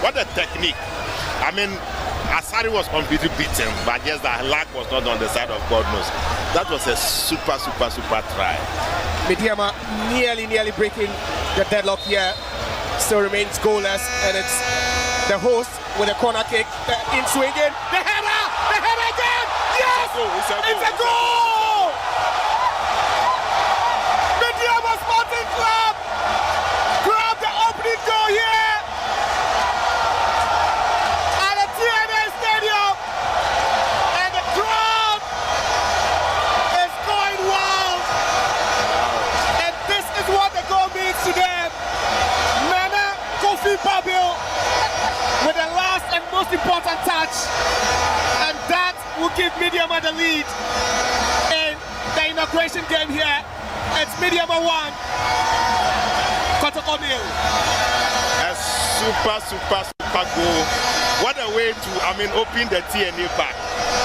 what a technique. I mean, Asari was completely beaten, but just that luck was not on the side of God knows. That was a super try. Midiama nearly breaking the deadlock here. Still remains goalless, and it's the host with a corner kick, in swinging, the header again! Yes! It's a goal! Midiama Sporting Club grab the opening goal here at the TNA Stadium, and the crowd is going wild, and this is what the goal means to them. Kofi Babil with the last and most important touch, and that will give Midiama the lead in the inauguration game here. It's Midiama 1, Kotoko 0. A super goal. What a way to, open the TNA back.